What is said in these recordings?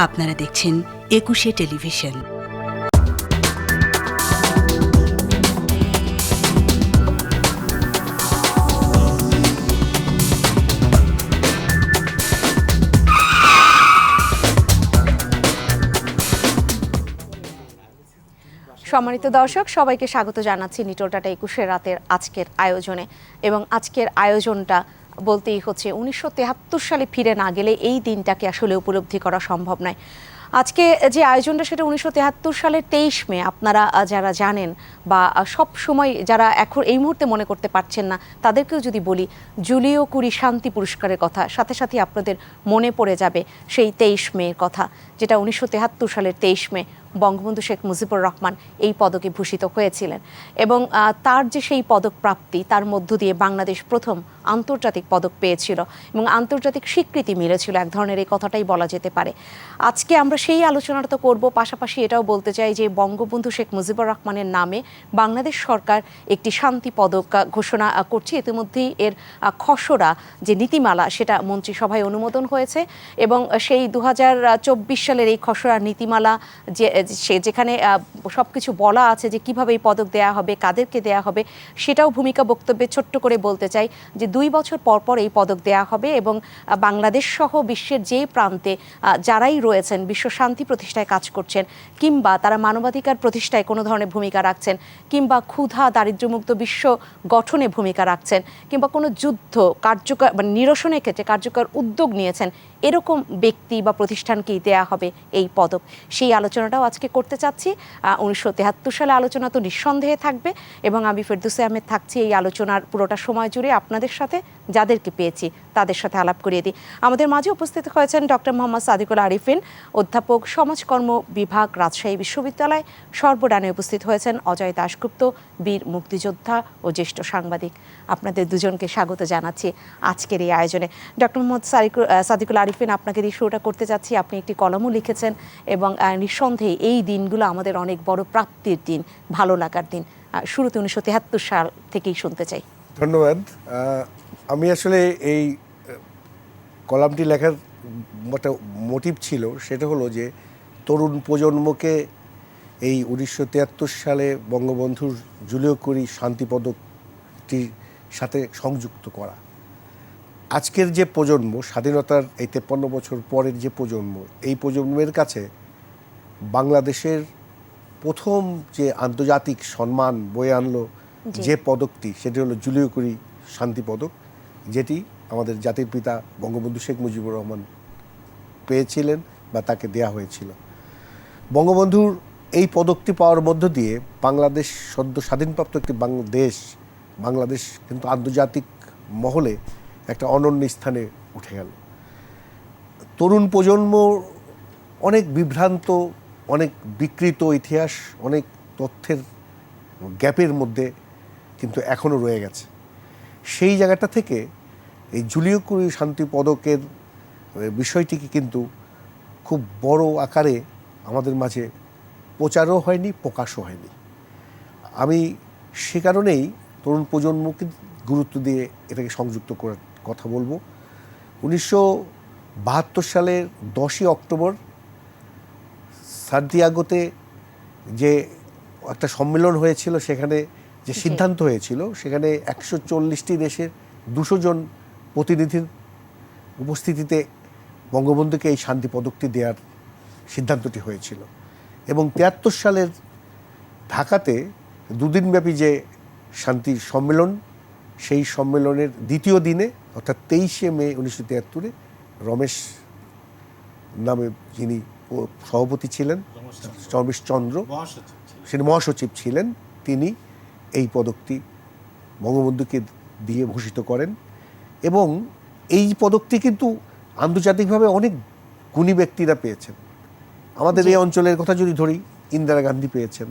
আপনারা দেখছেন একুশে টেলিভিশন। সম্মানিত দর্শক, সবাইকে স্বাগত জানাচ্ছি নিটোল টাটা 21 রাতের আজকের আয়োজনে। এবং আজকের আয়োজনটা বলতেই হচ্ছে 1973 সালে ফিরে না গেলে এই দিনটাকে আসলে উপলব্ধি করা সম্ভব নয়। আজকে যে আয়োজনটা সেটা 1973 সালের 23 মে। আপনারা যারা জানেন বা সব সময় যারা এখন এই মুহূর্তে মনে করতে পারছেন না, তাদেরকেও যদি বলি জুলিও কুরি শান্তি পুরস্কারের কথা, সাথে সাথে আপনাদের মনে পড়ে যাবে সেই 23 মের কথা, যেটা 1973 সালের 23 মে বঙ্গবন্ধু শেখ মুজিবুর রহমান এই পদকে ভূষিত হয়েছিলেন। এবং তার যে সেই পদক প্রাপ্তি, তার মধ্য দিয়ে বাংলাদেশ প্রথম আন্তর্জাতিক পদক পেয়েছিল এবং আন্তর্জাতিক স্বীকৃতি মিলেছিল, এক ধরনের এই কথাটাই বলা যেতে পারে। আজকে আমরা সেই আলোচনাটা তো করব, পাশাপাশি এটাও বলতে চাই যে বঙ্গবন্ধু শেখ মুজিবুর রহমানের নামে বাংলাদেশ সরকার একটি শান্তি পদক ঘোষণা করছে। ইতিমধ্যেই এর খসড়া যে নীতিমালা সেটা মন্ত্রিসভায় অনুমোদন হয়েছে এবং সেই 2024 সালের এই খসড়া নীতিমালা যেখানে সব কিছু বলা আছে যে কিভাবে এই পদক দেয়া হবে, কাদেরকে দেয়া হবে, সেটাও ভূমিকা বক্তব্যে ছোট্ট করে বলতে চাই যে 2 বছর পর পর এই পদক দেয়া হবে এবং বাংলাদেশ সহ বিশ্বের যে প্রান্তে যারাই রয়েছেন, বিশ্ব শান্তি প্রতিষ্ঠায় কাজ করছেন, কিংবা তারা মানবাধিকার প্রতিষ্ঠায় কোনো ধরনের ভূমিকা রাখছেন, কিংবা ক্ষুধা দারিদ্র্যমুক্ত বিশ্ব গঠনে ভূমিকা রাখছেন, কিংবা কোনো যুদ্ধ কার্যকর মানে নিরসনের ক্ষেত্রে কার্যকর উদ্যোগ নিয়েছেন, এরকম ব্যক্তি বা প্রতিষ্ঠানকেই দেয়া হবে এই পদক। সেই আলোচনাটাও আজকে করতে চাচ্ছি। 1973 সালে আলোচনা তো নিঃসন্দেহে থাকবে এবং আমি ফেরদৌসী আহমেদ থাকছি এই আলোচনার পুরোটা সময় জুড়ে আপনাদের সাথে, যাদেরকে পেয়েছি তাদের সাথে আলাপ করিয়ে দিই। আমাদের মাঝে উপস্থিত হয়েছেন ডক্টর মোহাম্মদ সাদিকুল আরিফিন, অধ্যাপক, সমাজকর্ম বিভাগ, রাজশাহী বিশ্ববিদ্যালয়। সর্বডানে উপস্থিত হয়েছেন অজয় দাশগুপ্ত, বীর মুক্তিযোদ্ধা ও জ্যেষ্ঠ সাংবাদিক। আপনাদের দুজনকে স্বাগত জানাচ্ছি আজকের এই আয়োজনে। ডক্টর মোহাম্মদ সাদিকুল আরিফিন, আপনাকে দিয়ে শুরুটা করতে চাচ্ছি। আপনি একটি কলমও লিখেছেন এবং নিঃসন্দেহে এই দিনগুলো আমাদের অনেক বড় প্রাপ্তির দিন, ভালো লাগার দিন। শুরুতে 1973 সাল থেকেই শুনতে চাই। ধন্যবাদ। আমি আসলে এই কলামটি লেখার একটা মোটিভ ছিল, সেটা হলো যে তরুণ প্রজন্মকে এই 1973 সালে বঙ্গবন্ধুর জুলিও কুরি শান্তি পদকটির সাথে সংযুক্ত করা। আজকের যে প্রজন্ম, স্বাধীনতার এই 53 বছর পরের যে প্রজন্ম, এই প্রজন্মের কাছে বাংলাদেশের প্রথম যে আন্তর্জাতিক সম্মান বয়ে আনলো যে পদকটি, সেটি হলো জুলিও কুরি শান্তি পদক, যেটি আমাদের জাতির পিতা বঙ্গবন্ধু শেখ মুজিবুর রহমান পেয়েছিলেন বা তাকে দেয়া হয়েছিল। বঙ্গবন্ধুর এই পদকটি পাওয়ার মধ্য দিয়ে বাংলাদেশ সদ্য স্বাধীনপ্রাপ্ত একটি বাংলাদেশ কিন্তু আন্তর্জাতিক মহলে একটা অনন্য স্থানে উঠে গেল। তরুণ প্রজন্ম অনেক বিভ্রান্ত, অনেক বিকৃত ইতিহাস, অনেক তথ্যের গ্যাপের মধ্যে কিন্তু এখনও রয়ে গেছে। সেই জায়গাটা থেকে এই জুলিও কুরি শান্তি পদকের বিষয়টিকে কিন্তু খুব বড় আকারে আমাদের মাঝে প্রচারও হয়নি, প্রকাশও হয়নি। আমি সে কারণেই তরুণ প্রজন্মকে গুরুত্ব দিয়ে এটাকে সংযুক্ত করার কথা বলবো। 1972 সালের 10ই অক্টোবর সান্তিয়াগোতে যে একটা সম্মেলন হয়েছিল, সেখানে যে সিদ্ধান্ত হয়েছিল, সেখানে 140টি দেশের 200 জন প্রতিনিধির উপস্থিতিতে বঙ্গবন্ধুকে এই শান্তি পদকটি দেওয়ার সিদ্ধান্তটি হয়েছিল। এবং 73 সালের ঢাকাতে দুদিনব্যাপী যে শান্তির সম্মেলন, সেই সম্মেলনের দ্বিতীয় দিনে অর্থাৎ 23শে মে 1973 রমেশ নামে যিনি সভাপতি ছিলেন, রমেশচন্দ্র সেটা মহাসচিব ছিলেন, তিনি এই পদকটি বঙ্গবন্ধুকে দিয়ে ভূষিত করেন। এবং এই পদকটি কিন্তু আন্তর্জাতিকভাবে অনেক গুণী ব্যক্তিরা পেয়েছেন। আমাদের এই অঞ্চলের কথা যদি ধরি, ইন্দিরা গান্ধী পেয়েছেন,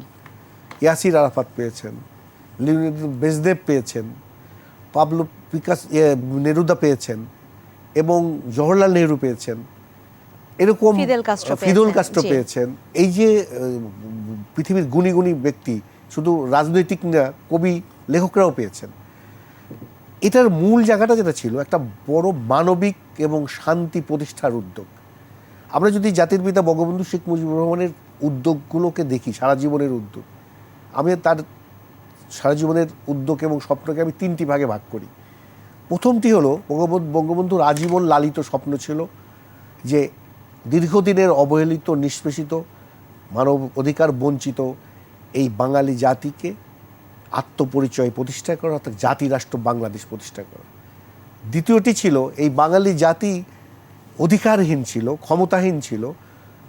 ইয়াসির আরাফাত পেয়েছেন, লিওনিদ ব্রেজনেভ পেয়েছেন, পাবলো নেরুদা পেয়েছেন এবং জওহরলাল নেহরু পেয়েছেন, এরকম ফিদেল কাস্ট্রো পেয়েছেন। এই যে পৃথিবীর গুণী গুণী ব্যক্তি, শুধু রাজনৈতিক না, কবি লেখকরাও পেয়েছেন। এটার মূল জায়গাটা যেটা ছিল একটা বড় মানবিক এবং শান্তি প্রতিষ্ঠার উদ্যোগ। আমরা যদি জাতির পিতা বঙ্গবন্ধু শেখ মুজিবুর রহমানের উদ্যোগগুলোকে দেখি, সারা জীবনের উদ্যোগ, আমি তার সারা জীবনের উদ্যোগ এবং স্বপ্নকে আমি 3টি ভাগে ভাগ করি। প্রথমটি হলো বঙ্গবন্ধুর আজীবন লালিত স্বপ্ন ছিল যে দীর্ঘদিনের অবহেলিত, নিষ্পেষিত, মানব অধিকার বঞ্চিত এই বাঙালি জাতিকে আত্মপরিচয় প্রতিষ্ঠা করা, অর্থাৎ জাতিরাষ্ট্র বাংলাদেশ প্রতিষ্ঠা করা। দ্বিতীয়টি ছিল এই বাঙালি জাতি অধিকারহীন ছিল, ক্ষমতাহীন ছিল,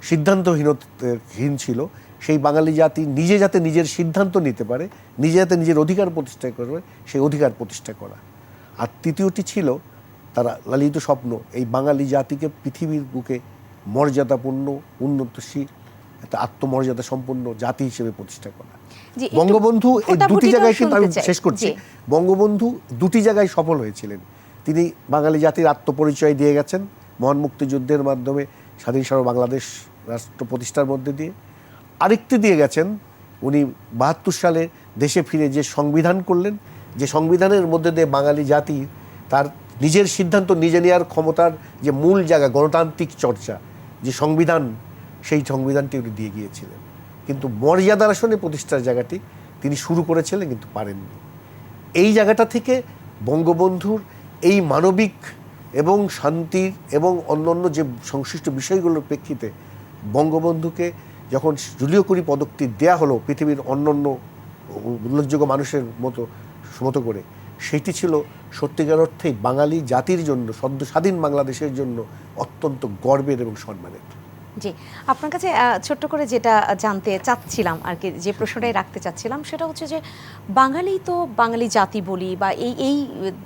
সিদ্ধান্তহীন ছিল, সেই বাঙালি জাতি নিজে যাতে নিজের সিদ্ধান্ত নিতে পারে, নিজে যাতে নিজের অধিকার প্রতিষ্ঠা করবে, সেই অধিকার প্রতিষ্ঠা করা। আর তৃতীয়টি ছিল তারা লালিত স্বপ্ন, এই বাঙালি জাতিকে পৃথিবীর বুকে মর্যাদাপূর্ণ, উন্নতশীল, একটা আত্মমর্যাদা সম্পন্ন জাতি হিসেবে প্রতিষ্ঠা করা। বঙ্গবন্ধু এই দুটি জায়গায়, কিন্তু আমি শেষ করছি, বঙ্গবন্ধু দুটি জায়গায় সফল হয়েছিলেন। তিনি বাঙালি জাতির আত্মপরিচয় দিয়ে গেছেন মহান মুক্তিযুদ্ধের মাধ্যমে, স্বাধীন সারা বাংলাদেশ রাষ্ট্র প্রতিষ্ঠার মধ্যে দিয়ে। আরেকটি দিয়ে গেছেন উনি 72 সালে দেশে ফিরে যে সংবিধান করলেন, যে সংবিধানের মধ্যে দিয়ে বাঙালি জাতি তার নিজের সিদ্ধান্ত নিজে নেওয়ার ক্ষমতার যে মূল জায়গা, গণতান্ত্রিক চর্চা, যে সংবিধান, সেই সংবিধানটি উনি দিয়ে গিয়েছিলেন। কিন্তু মর্যাদার আসনে প্রতিষ্ঠার জায়গাটি তিনি শুরু করেছিলেন কিন্তু পারেননি। এই জায়গাটা থেকে বঙ্গবন্ধুর এই মানবিক এবং শান্তির এবং অন্যান্য যে সংশ্লিষ্ট বিষয়গুলোর প্রেক্ষিতে বঙ্গবন্ধুকে যখন জুলিও কুরি পদকটি দেয়া হলো পৃথিবীর অন্যান্য উল্লেখযোগ্য মানুষের মতো করে, সেটি ছিল সত্যিকার অর্থেই বাঙালি জাতির জন্য, সদ্য স্বাধীন বাংলাদেশের জন্য অত্যন্ত গর্বের এবং সম্মানের। জি, আপনার কাছে ছোট্ট করে যেটা জানতে চাচ্ছিলাম আর কি, যে প্রশ্নটাই রাখতে চাচ্ছিলাম, সেটা হচ্ছে যে বাঙালি তো বাঙালি জাতি বলি বা এই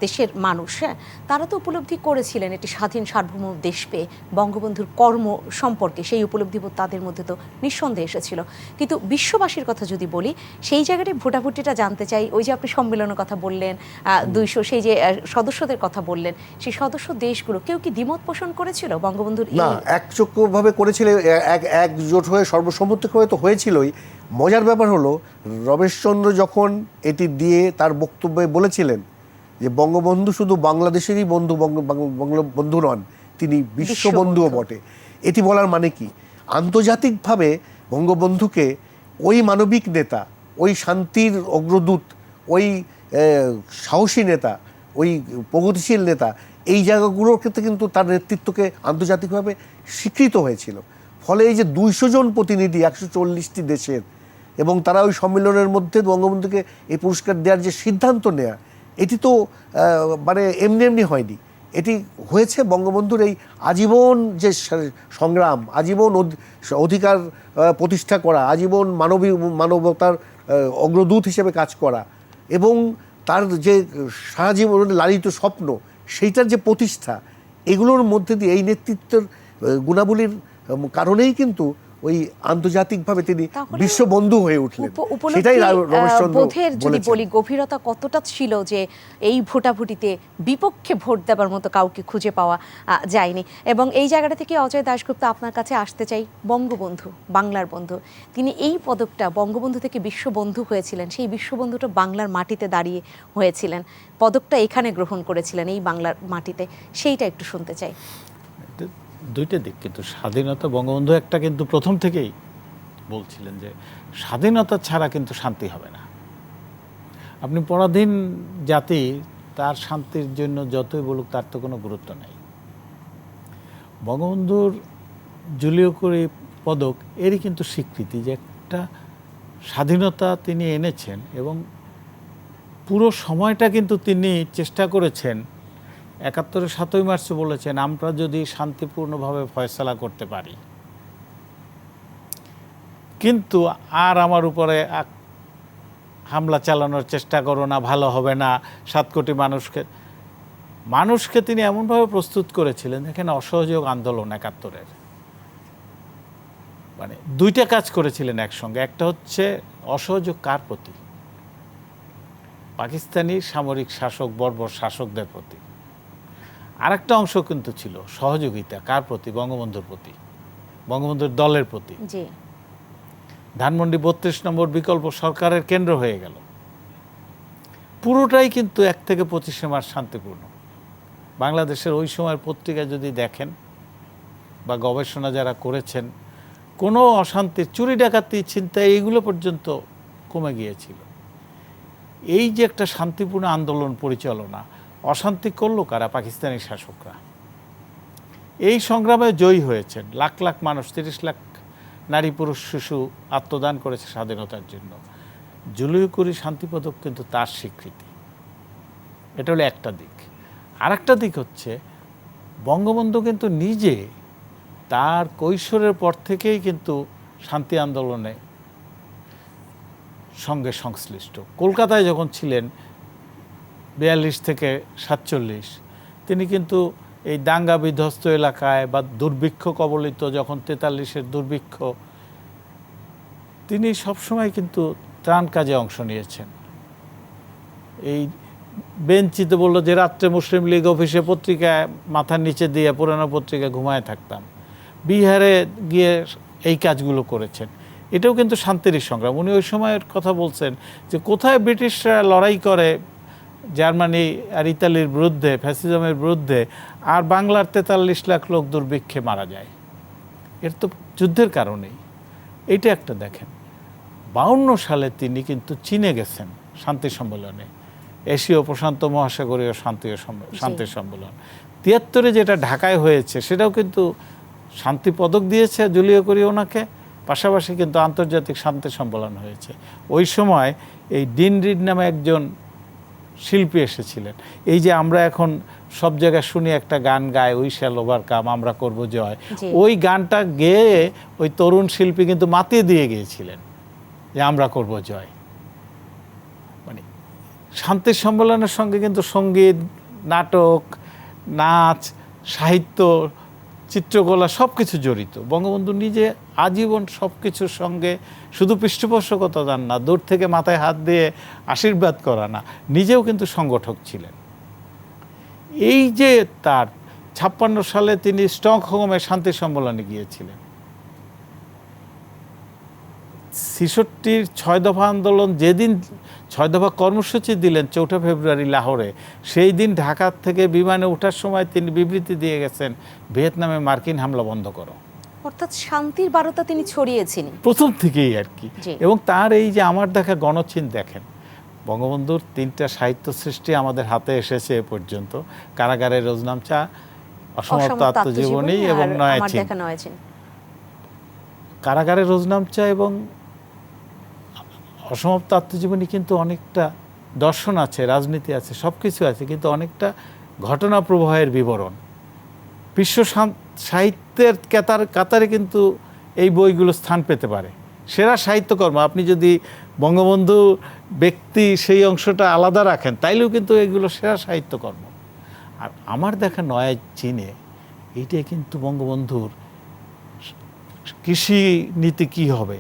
দেশের মানুষ, হ্যাঁ, তারা তো উপলব্ধি করেছিলেন একটি স্বাধীন সার্বভৌম দেশ পেয়ে বঙ্গবন্ধুর কর্ম সম্পর্কে সেই উপলব্ধিবোধ তাদের মধ্যে তো নিঃসন্দেহে এসেছিল। কিন্তু বিশ্ববাসীর কথা যদি বলি, সেই জায়গাটায় ভোটাভুটিটা জানতে চাই। ওই যে আপনি সম্মেলনের কথা বললেন, 200 সেই যে সদস্যদের কথা বললেন, সেই সদস্য দেশগুলো কেউ কি দ্বিমত পোষণ করেছিল বঙ্গবন্ধুর? না, একচক্ষুভাবে করেছিল, একজোট হয়ে সর্বসম্মতিক্রমে তো হয়েছিলই। মজার ব্যাপার হলো রমেশচন্দ্র যখন এটি দিয়ে তার বক্তব্যে বলেছিলেন যে বঙ্গবন্ধু শুধু বাংলাদেশেরই বন্ধু, বঙ্গবন্ধু নন, তিনি বিশ্ববন্ধুও বটে। এটি বলার মানে কি, আন্তর্জাতিকভাবে বঙ্গবন্ধুকে ওই মানবিক নেতা, ওই শান্তির অগ্রদূত, ওই সাহসী নেতা, ওই প্রগতিশীল নেতা, এই জায়গাগুলোর ক্ষেত্রে কিন্তু তার নেতৃত্বকে আন্তর্জাতিকভাবে স্বীকৃত হয়েছিল। ফলে এই যে 200 জন প্রতিনিধি 140টি দেশের, এবং তারা ওই সম্মেলনের মধ্যে বঙ্গবন্ধুকে এই পুরস্কার দেওয়ার যে সিদ্ধান্ত নেয়া, এটি তো মানে এমনি হয়নি। এটি হয়েছে বঙ্গবন্ধুর এই আজীবন যে সংগ্রাম, আজীবন অধিকার প্রতিষ্ঠা করা, আজীবন মানবতার অগ্রদূত হিসেবে কাজ করা, এবং তার যে সারা জীবনের লালিত স্বপ্ন, সেইটার যে প্রতিষ্ঠা, এগুলোর মধ্যে দিয়ে এই নেতৃত্বের গুণাবলীর কারণেই কিন্তু ওই আন্তর্জাতিকভাবে তিনি বিশ্ববন্ধু হয়ে উঠলেন। সেটাই রমেশচন্দ্র যদি বলি গভীরতা কতটা ছিল যে এই ভোটাভুটিতে বিপক্ষে ভোট দেবার মতো কাউকে খুঁজে পাওয়া যায়নি। এবং এই জায়গাটা থেকে অজয় দাশগুপ্ত আপনার কাছে আসতে চাই। বঙ্গবন্ধু, বাংলার বন্ধু, তিনি এই পদকটা বঙ্গবন্ধু থেকে বিশ্ববন্ধু হয়েছিলেন, সেই বিশ্ববন্ধুটা বাংলার মাটিতে দাঁড়িয়ে হয়েছিলেন, পদকটা এখানে গ্রহণ করেছিলেন এই বাংলার মাটিতে, সেইটা একটু শুনতে চাই। দুইটা দিক, কিন্তু স্বাধীনতা, বঙ্গবন্ধু একটা কিন্তু প্রথম থেকেই বলছিলেন যে স্বাধীনতা ছাড়া কিন্তু শান্তি হবে না। আপনি পরাধীন জাতি, তার শান্তির জন্য যতই বলুক তার তো কোনো গুরুত্ব নেই। বঙ্গবন্ধুর জুলিও কুরি পদক এরই কিন্তু স্বীকৃতি যে একটা স্বাধীনতা তিনি এনেছেন, এবং পুরো সময়টা কিন্তু তিনি চেষ্টা করেছেন। 71-এর 7ই মার্চ বলেছেন, আমরা যদি শান্তিপূর্ণভাবে ফয়সালা করতে পারি, কিন্তু আর আমার উপরে হামলা চালানোর চেষ্টা করো না, ভালো হবে না। 7 কোটি মানুষকে তিনি এমনভাবে প্রস্তুত করেছিলেন, এখানে অসহযোগ আন্দোলন 71-এর, মানে দুইটা কাজ করেছিলেন একসঙ্গে। একটা হচ্ছে অসহযোগ কার প্রতি? পাকিস্তানি সামরিক শাসক, বর্বর শাসকদের প্রতি। আরেকটা অংশ কিন্তু ছিল সহযোগিতা কার প্রতি? বঙ্গবন্ধুর প্রতি, বঙ্গবন্ধুর দলের প্রতি। ধানমন্ডি 32 নম্বর বিকল্প সরকারের কেন্দ্র হয়ে গেল। পুরোটাই কিন্তু 1 থেকে 25 মাস শান্তিপূর্ণ। বাংলাদেশের ওই সময়ের পত্রিকা যদি দেখেন, বা গবেষণা যারা করেছেন, কোনো অশান্তির চুরি ডাকাতি ছিনতাই এইগুলো পর্যন্ত কমে গিয়েছিল। এই যে একটা শান্তিপূর্ণ আন্দোলন পরিচালনা, অশান্তি করলো কারা? পাকিস্তানি শাসকরা। এই সংগ্রামে জয়ী হয়েছেন লাখ লাখ মানুষ, 30 লাখ নারী পুরুষ শিশু আত্মদান করেছে স্বাধীনতার জন্য। জুলিও কুরি শান্তি পদক কিন্তু তার স্বীকৃতি। এটা হলো একটা দিক। আর একটা দিক হচ্ছে বঙ্গবন্ধু কিন্তু নিজে তার কৈশোরের পর থেকেই কিন্তু শান্তি আন্দোলনে সঙ্গে সংশ্লিষ্ট। কলকাতায় যখন ছিলেন 42 থেকে 47, তিনি কিন্তু এই দাঙ্গা বিধ্বস্ত এলাকায় বা দুর্ভিক্ষ কবলিত যখন 43-এর দুর্ভিক্ষ, তিনি সবসময় কিন্তু ত্রাণ কাজে অংশ নিয়েছেন। এই বেঞ্চিতে বললো যে রাত্রে মুসলিম লীগ অফিসে পত্রিকায় মাথার নিচে দিয়ে পুরানো পত্রিকায় ঘুমায় থাকতাম। বিহারে গিয়ে এই কাজগুলো করেছেন। এটাও কিন্তু শান্তির সংগ্রাম। উনি ওই সময়ের কথা বলছেন যে কোথায় ব্রিটিশরা লড়াই করে জার্মানি আর ইতালির বিরুদ্ধে, ফ্যাসিজমের বিরুদ্ধে, আর বাংলার 43 লাখ লোক দুর্ভিক্ষে মারা যায়। এর তো যুদ্ধের কারণেই। এইটা একটা দেখেন, 52 সালে তিনি কিন্তু চীনে গেছেন শান্তি সম্মেলনে, এশীয় প্রশান্ত মহাসাগরীয় শান্তি সম্মেলন। 73-এ যেটা ঢাকায় হয়েছে সেটাও কিন্তু শান্তি পদক দিয়েছে জুলিও কুরি ওনাকে, পাশাপাশি কিন্তু আন্তর্জাতিক শান্তি সম্মেলন হয়েছে। ওই সময় এই ডিন রিড নামে একজন শিল্পী এসেছিলেন। এই যে আমরা এখন সব জায়গায় শুনি একটা গান গায়, উই শ্যাল ওভারকাম, আমরা করব জয়, ওই গানটা গেয়ে ওই তরুণ শিল্পী কিন্তু মাতিয়ে দিয়ে গিয়েছিলেন যে আমরা করব জয়। মানে শান্তি সম্মেলনের সঙ্গে কিন্তু সঙ্গীত, নাটক, নাচ, সাহিত্য, চিত্রকলা সব কিছু জড়িত। বঙ্গবন্ধু নিজে আজীবন সব কিছুর সঙ্গে শুধু পৃষ্ঠপোষকতা দেন না, দূর থেকে মাথায় হাত দিয়ে আশীর্বাদ করা না, নিজেও কিন্তু সংগঠক ছিলেন। এই যে তার 56 সালে তিনি স্টকহোমে শান্তি সম্মেলনে গিয়েছিলেন। 66-র 6 দফা আন্দোলন যেদিন 6 দফা কর্মসূচি দিলেন 4 ফেব্রুয়ারি লাহোরে, সেই দিন ঢাকা থেকে বিমানে ওঠার সময় তিনি বিবৃতি দিয়ে গেছেন, ভিয়েতনামে মার্কিন হামলা বন্ধ করো। অর্থাৎ শান্তির বার্তা তিনি ছড়িয়েছিলেন প্রথম থেকেই আর কি। এবং তার এই যে আমার দেখা গণচিন দেখেন, বঙ্গবন্ধুর 3টা সাহিত্য সৃষ্টি আমাদের হাতে এসেছে এ পর্যন্ত, কারাগারের রোজনামচা, অসমাপ্ত আত্মজীবনী এবং নয়াচিন। কারাগারের রোজনামচা এবং অসমাপ্ত আত্মজীবনী কিন্তু অনেকটা দর্শন আছে, রাজনীতি আছে, সব কিছু আছে, কিন্তু অনেকটা ঘটনা প্রবাহের বিবরণ। বিশ্ব সাহিত্যের কাতারে কিন্তু এই বইগুলো স্থান পেতে পারে। সেরা সাহিত্যকর্ম, আপনি যদি বঙ্গবন্ধু ব্যক্তি সেই অংশটা আলাদা রাখেন, তাইলেও কিন্তু এগুলো সেরা সাহিত্যকর্ম। আর আমার দেখা নয়া চীনে এইটাই কিন্তু বঙ্গবন্ধুর কৃষি নীতি কী হবে,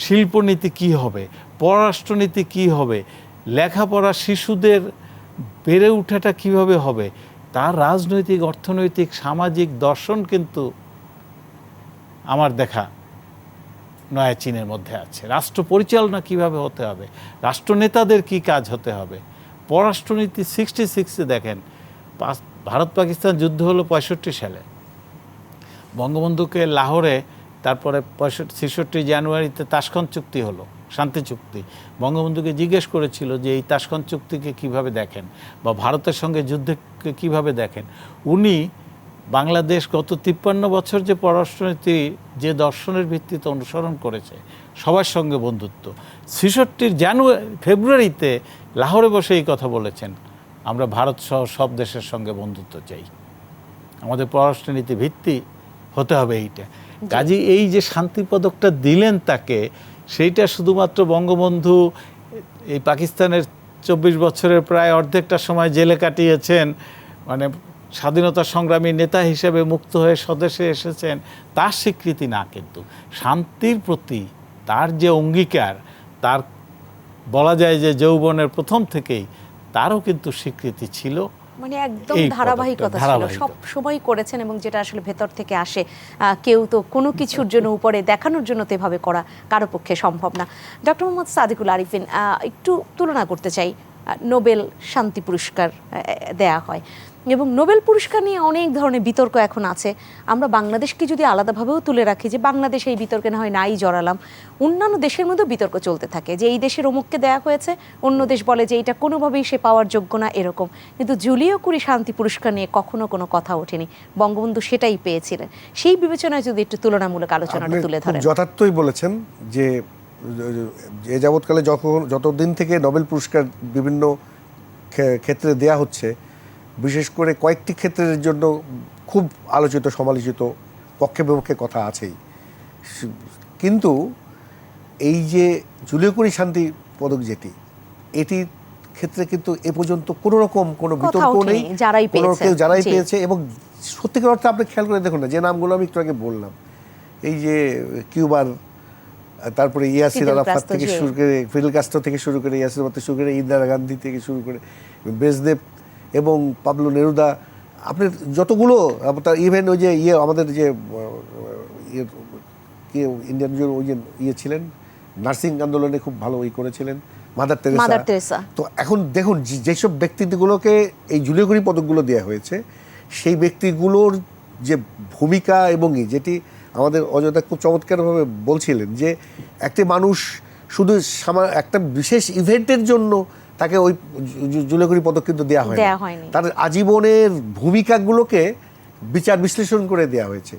শিল্পনীতি কী হবে, পররাষ্ট্রনীতি কী হবে, লেখাপড়া শিশুদের বেড়ে ওঠাটা কীভাবে হবে, তার রাজনৈতিক, অর্থনৈতিক, সামাজিক দর্শন কিন্তু আমার দেখা নয়া চীনের মধ্যে আছে। রাষ্ট্র পরিচালনা কিভাবে হতে হবে, রাষ্ট্রনেতাদের কি কাজ হতে হবে, পররাষ্ট্রনীতি 66-এ দেখেন, ভারত পাকিস্তান যুদ্ধ হলো 65 সালে, বঙ্গবন্ধুকে লাহোরে, তারপরে 66 জানুয়ারিতে তাশখন্দ চুক্তি হলো, শান্তি চুক্তি। বঙ্গবন্ধুকে জিজ্ঞেস করেছিল যে এই তাশখন্দ চুক্তিকে কিভাবে দেখেন বা ভারতের সঙ্গে যুদ্ধকে কিভাবে দেখেন। উনি বাংলাদেশ গত 53 বছর যে পররাষ্ট্রনীতি, যে দর্শনের ভিত্তিতে অনুসরণ করেছে, সবার সঙ্গে বন্ধুত্ব, 66 ফেব্রুয়ারিতে লাহোরে বসে এই কথা বলেছেন, আমরা ভারত সহ সব দেশের সঙ্গে বন্ধুত্ব চাই, আমাদের পররাষ্ট্রনীতি ভিত্তি হতে হবে এইটা। কাজী এই যে শান্তি পদকটা দিলেন তাকে, সেইটা শুধুমাত্র বঙ্গবন্ধু এই পাকিস্তানের 24 বছরের প্রায় অর্ধেকটা সময় জেলে কাটিয়েছেন, মানে স্বাধীনতা সংগ্রামী নেতা হিসেবে মুক্ত হয়ে স্বদেশে এসেছেন, তার স্বীকৃতি না, কিন্তু শান্তির প্রতি তার যে অঙ্গীকার, তার বলা যায় যে যৌবনের প্রথম থেকেই তারও কিন্তু স্বীকৃতি ছিল। মানে একদম ধারাবাহিকতা ছিল, সব সময় করেছেন, এবং যেটা আসলে ভেতর থেকে আসে। কেউ তো কোনো কিছুর জন্য উপরে দেখানোর জন্য তো এভাবে করা কারো পক্ষে সম্ভব না। ডক্টর মোহাম্মদ সাদিকুল আরিফিন, একটু তুলনা করতে চাই, নোবেল শান্তি পুরস্কার দেয়া হয় এবং নোবেল পুরস্কার নিয়ে অনেক ধরনের বিতর্ক এখন আছে। আমরা বাংলাদেশকে যদি আলাদাভাবেও তুলে রাখি যে বাংলাদেশ এই বিতর্কে না হয় নাই জড়ালাম, অন্যান্য দেশের মধ্যেও বিতর্ক চলতে থাকে যে এই দেশের অমুককে দেয়া হয়েছে, অন্য দেশ বলে যে এটা কোনোভাবেই সে পাওয়ার যোগ্য না, এরকম। কিন্তু জুলিও কুরি শান্তি পুরস্কার নিয়ে কখনো কোনো কথা ওঠেনি, বঙ্গবন্ধু সেটাই পেয়েছিলেন। সেই বিবেচনায় যদি একটু তুলনামূলক আলোচনাটা তুলে ধরেন। যথার্থই বলেছেন যে এ যাবৎকালে যতদিন থেকে নোবেল পুরস্কার বিভিন্ন ক্ষেত্রে দেয়া হচ্ছে, বিশেষ করে কয়েকটি ক্ষেত্রের জন্য খুব আলোচিত সমালোচিত পক্ষে বিপক্ষে কথা আছেই, কিন্তু এই যে জুলিও কুরি শান্তি পদক যেটি, এটির ক্ষেত্রে কিন্তু এ পর্যন্ত কোনো রকম কোনো বিতর্ক নেই, যারাই পেয়েছে। এবং সত্যিকার অর্থে আপনি খেয়াল করে দেখুন না, যে নামগুলো আমি একটু আগে বললাম, এই যে কিউবার, তারপরে ইয়াসির আরাফাত থেকে শুরু করে, ফিদেল কাস্ট্রো থেকে শুরু করে, ইয়াসির আরাফাত থেকে শুরু করে, ইন্দিরা গান্ধী থেকে শুরু করে, ব্রেজনেভ এবং পাবলো নেরুদা, আপনি যতগুলো, ইভেন ওই যে আমাদের যে ইন্ডিয়ান ওই যে ছিলেন, নার্সিং আন্দোলনে খুব ভালো করেছিলেন, মাদার তেরেসা। তো এখন দেখুন যেসব ব্যক্তিগুলোকে এই জুলিও কুরি পদকগুলো দেওয়া হয়েছে, সেই ব্যক্তিগুলোর যে ভূমিকা এবং যেটি আমাদের অযোধ্যা খুব চমৎকারভাবে বলছিলেন যে একটি মানুষ শুধু একটা বিশেষ ইভেন্টের জন্য তাকে ওই জুলিও কুরি পদক কিন্তু দেওয়া হয়নি, তার আজীবনের ভূমিকাগুলোকে বিচার বিশ্লেষণ করে দেওয়া হয়েছে।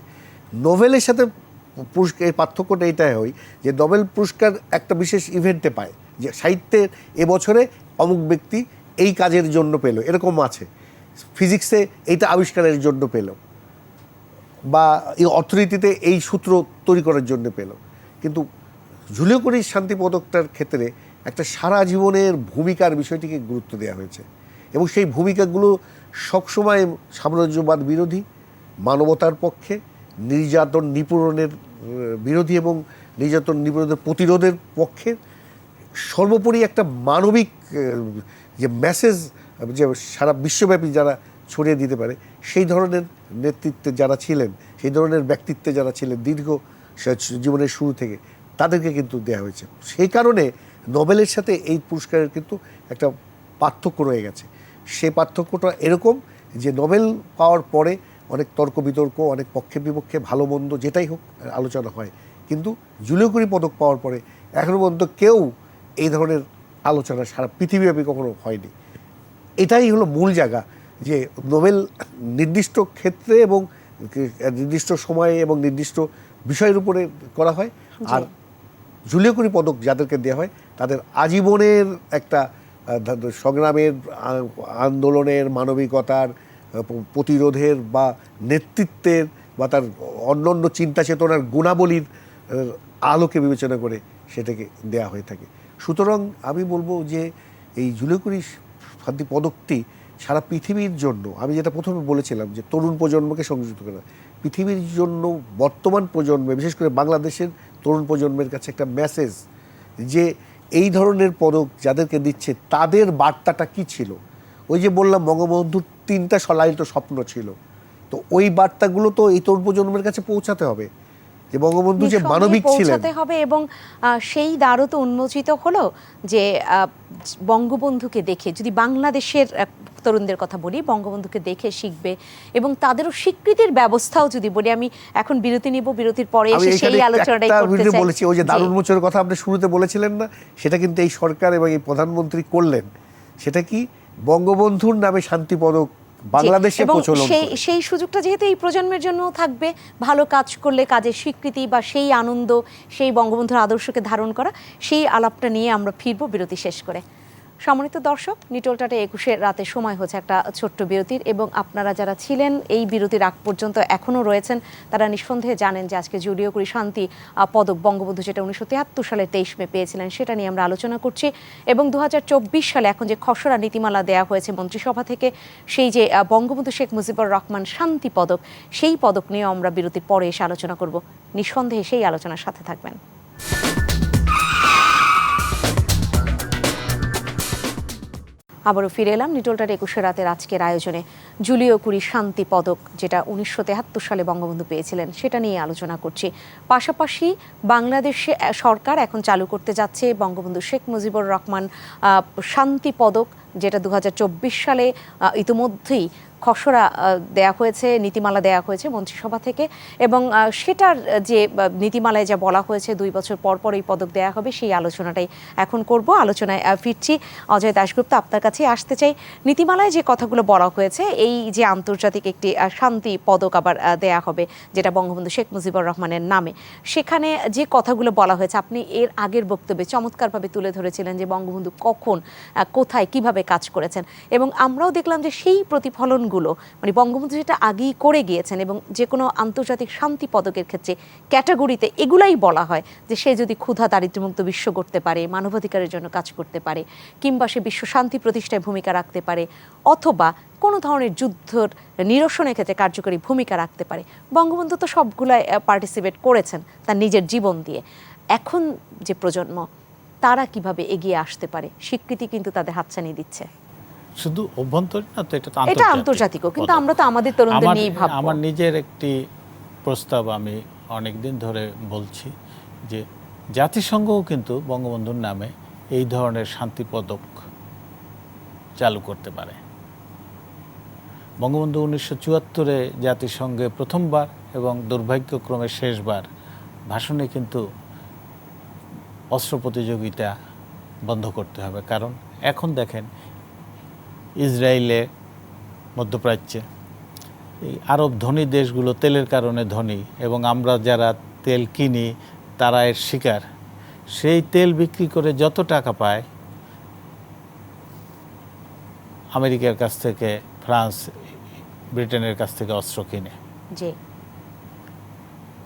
নোবেলের সাথে পুরস্কার পার্থক্যটা এটাই হয় যে নোবেল পুরস্কার একটা বিশেষ ইভেন্টে পায়, যে সাহিত্যের এবছরে অমুক ব্যক্তি এই কাজের জন্য পেল, এরকম আছে, ফিজিক্সে এইটা আবিষ্কারের জন্য পেল, বা এই অর্থনীতিতে এই সূত্র তৈরি করার জন্য পেল। কিন্তু জুলিও কুরি শান্তি পদকটার ক্ষেত্রে একটা সারা জীবনের ভূমিকার বিষয়টিকে গুরুত্ব দেওয়া হয়েছে, এবং সেই ভূমিকাগুলো সবসময় সাম্রাজ্যবাদ বিরোধী, মানবতার পক্ষে, নির্যাতন নিপীড়নের বিরোধী এবং নির্যাতন নিপীড়নের প্রতিরোধের পক্ষে, সর্বোপরি একটা মানবিক যে মেসেজ যে সারা বিশ্বব্যাপী যারা ছড়িয়ে দিতে পারে, সেই ধরনের নেতৃত্বে যারা ছিলেন, সেই ধরনের ব্যক্তিত্বে যারা ছিলেন দীর্ঘ জীবনের শুরু থেকে, তাদেরকে কিন্তু দেওয়া হয়েছে। সেই কারণে নোবেলের সাথে এই পুরস্কারের কিন্তু একটা পার্থক্য রয়ে গেছে। সেই পার্থক্যটা এরকম যে নোবেল পাওয়ার পরে অনেক তর্ক বিতর্ক, অনেক পক্ষে বিপক্ষে, ভালো মন্দ যেটাই হোক আলোচনা হয়, কিন্তু জুলিও কুরি পদক পাওয়ার পরে এখনও পর্যন্ত কেউ এই ধরনের আলোচনা সারা পৃথিবীব্যাপী কখনো হয়নি। এটাই হলো মূল জায়গা, যে নোবেল নির্দিষ্ট ক্ষেত্রে এবং নির্দিষ্ট সময়ে এবং নির্দিষ্ট বিষয়ের উপরে করা হয়, আর জুলিও কুরি পদক যাদেরকে দেওয়া হয় তাদের আজীবনের একটা সংগ্রামের, আন্দোলনের, মানবিকতার, প্রতিরোধের বা নেতৃত্বের বা তার অন্যান্য চিন্তা চেতনার গুণাবলীর আলোকে বিবেচনা করে সেটাকে দেয়া হয়ে থাকে। সুতরাং আমি বলবো যে এই জুলিও কুরি শান্তি পদকটি সারা পৃথিবীর জন্য, আমি যেটা প্রথমে বলেছিলাম যে তরুণ প্রজন্মকে সংযুক্ত করা, পৃথিবীর জন্য বর্তমান প্রজন্মে, বিশেষ করে বাংলাদেশের তরুণ প্রজন্মের কাছে একটা মেসেজ যে এই ধরনের পদক যাদেরকে দিচ্ছে তাদের বার্তাটা কি ছিল। ওই যে বললাম বঙ্গবন্ধুর 3টা সলায়িত স্বপ্ন ছিল, তো ওই বার্তাগুলো তো এই তরুণ প্রজন্মের কাছে পৌঁছাতে হবে, যে বঙ্গবন্ধু যে মানবিক ছিলেন পৌঁছাতে হবে। এবং সেই দ্বারও তো উন্মোচিত হলো যে বঙ্গবন্ধুকে দেখে, যদি বাংলাদেশের তরুণদের কথা বলি, বঙ্গবন্ধুকে দেখে শিখবে এবং তাদেরও স্বীকৃতির ব্যবস্থাও যদি বলি। আমি এখন বিরতি নিব, বিরতির পরে এসে সেই আলোচনাটাই করতে চাই। বলেছি ওই যে দারুণ উন্মোচনের কথা আপনি শুরুতে বলেছিলেন না, সেটা কিন্তু এই সরকার এবং এই প্রধানমন্ত্রী করলেন। সেটা কি বঙ্গবন্ধুর নামে শান্তি পদক বাংলাদেশে প্রচলন, সেই সুযোগটা যেহেতু এই প্রজন্মের জন্য থাকবে, ভালো কাজ করলে কাজের স্বীকৃতি বা সেই আনন্দ, সেই বঙ্গবন্ধুর আদর্শকে ধারণ করা, সেই আলাপটা নিয়ে আমরা ফিরবো বিরতি শেষ করে। সম্মানিত দর্শক, নিটোলটাটে 21 রাতে সময় হচ্ছে একটা ছোট্ট বিরতির, এবং আপনারা যারা ছিলেন এই বিরতির আগ পর্যন্ত এখনও রয়েছেন, তারা নিঃসন্দেহে জানেন যে আজকে জুলিও কুরি শান্তি পদক বঙ্গবন্ধু যেটা 1973 সালের 23 মে পেয়েছিলেন, সেটা নিয়ে আমরা আলোচনা করছি। এবং 2024 সালে এখন যে খসড়া নীতিমালা দেয়া হয়েছে মন্ত্রিসভা থেকে, সেই যে বঙ্গবন্ধু শেখ মুজিবুর রহমান শান্তি পদক, সেই পদক নিয়ে আমরা বিরতির পরে এসে আলোচনা করব। নিঃসন্দেহে সেই আলোচনার সাথে থাকবেন। আবারও ফিরে এলাম নিটোলটার 21 রাতের আজকের আয়োজনে। জুলিও কুরি শান্তি পদক, যেটা 1973 সালে বঙ্গবন্ধু পেয়েছিলেন, সেটা নিয়ে আলোচনা করছি। পাশাপাশি বাংলাদেশে সরকার এখন চালু করতে যাচ্ছে বঙ্গবন্ধু শেখ মুজিবুর রহমান শান্তি পদক, যেটা 2024 সালে ইতিমধ্যেই খসড়া দেয়া হয়েছে, নীতিমালা দেয়া হয়েছে মন্ত্রিসভা থেকে, এবং সেটার যে নীতিমালায় যা বলা হয়েছে 2 বছর পর পর এই পদক দেয়া হবে, সেই আলোচনাটাই এখন করব। আলোচনায় ফিরছি। অজয় দাশগুপ্ত, আপনার কাছে আসতে চাই। নীতিমালায় যে কথাগুলো বলা হয়েছে, এই যে আন্তর্জাতিক একটি শান্তি পদক আবার দেয়া হবে, যেটা বঙ্গবন্ধু শেখ মুজিবুর রহমানের নামে, সেখানে যে কথাগুলো বলা হয়েছে, আপনি এর আগের বক্তব্যে চমৎকারভাবে তুলে ধরেছিলেন যে বঙ্গবন্ধু কখন, কোথায়, কিভাবে কাজ করেছেন, এবং আমরাও দেখলাম যে সেই প্রতিফলন মানে বঙ্গবন্ধু যেটা আগেই করে গিয়েছেন, এবং যে কোনো আন্তর্জাতিক শান্তি পদকের ক্ষেত্রে ক্যাটাগরিতে এগুলাই বলা হয় যে সে যদি ক্ষুধা দারিদ্র্যমুক্ত বিশ্ব করতে পারে, মানবাধিকারের জন্য কাজ করতে পারে, কিংবা সে বিশ্ব শান্তি প্রতিষ্ঠায় ভূমিকা রাখতে পারে, অথবা কোনো ধরনের যুদ্ধের নিরসনের ক্ষেত্রে কার্যকরী ভূমিকা রাখতে পারে। বঙ্গবন্ধু তো সবগুলাই পার্টিসিপেট করেছেন তার নিজের জীবন দিয়ে। এখন যে প্রজন্ম, তারা কিভাবে এগিয়ে আসতে পারে? স্বীকৃতি কিন্তু তাদের হাতছানি দিচ্ছে। শুধু অভ্যন্তরীণ না, তো এটা আন্তর্জাতিকও, কিন্তু আমরা তো আমাদের তরুণদের নিয়েই ভাববো। আমার নিজের একটি প্রস্তাব, আমি অনেক দিন ধরে বলছি যে জাতিসংঘও কিন্তু বঙ্গবন্ধুর নামে এই ধরনের শান্তি পদক চালু করতে পারে। বঙ্গবন্ধু 1974-এ জাতিসংঘে প্রথমবার এবং দুর্ভাগ্যক্রমে শেষবার ভাষণে কিন্তু অস্ত্র প্রতিযোগিতা বন্ধ করতে হবে। কারণ এখন দেখেন, ইসরায়েলে, মধ্যপ্রাচ্যে, এই আরব ধনী দেশগুলো তেলের কারণে ধনী, এবং আমরা যারা তেল কিনি তারা এর শিকার। সেই তেল বিক্রি করে যত টাকা পায়, আমেরিকার কাছ থেকে, ফ্রান্স, ব্রিটেনের কাছ থেকে অস্ত্র কিনে,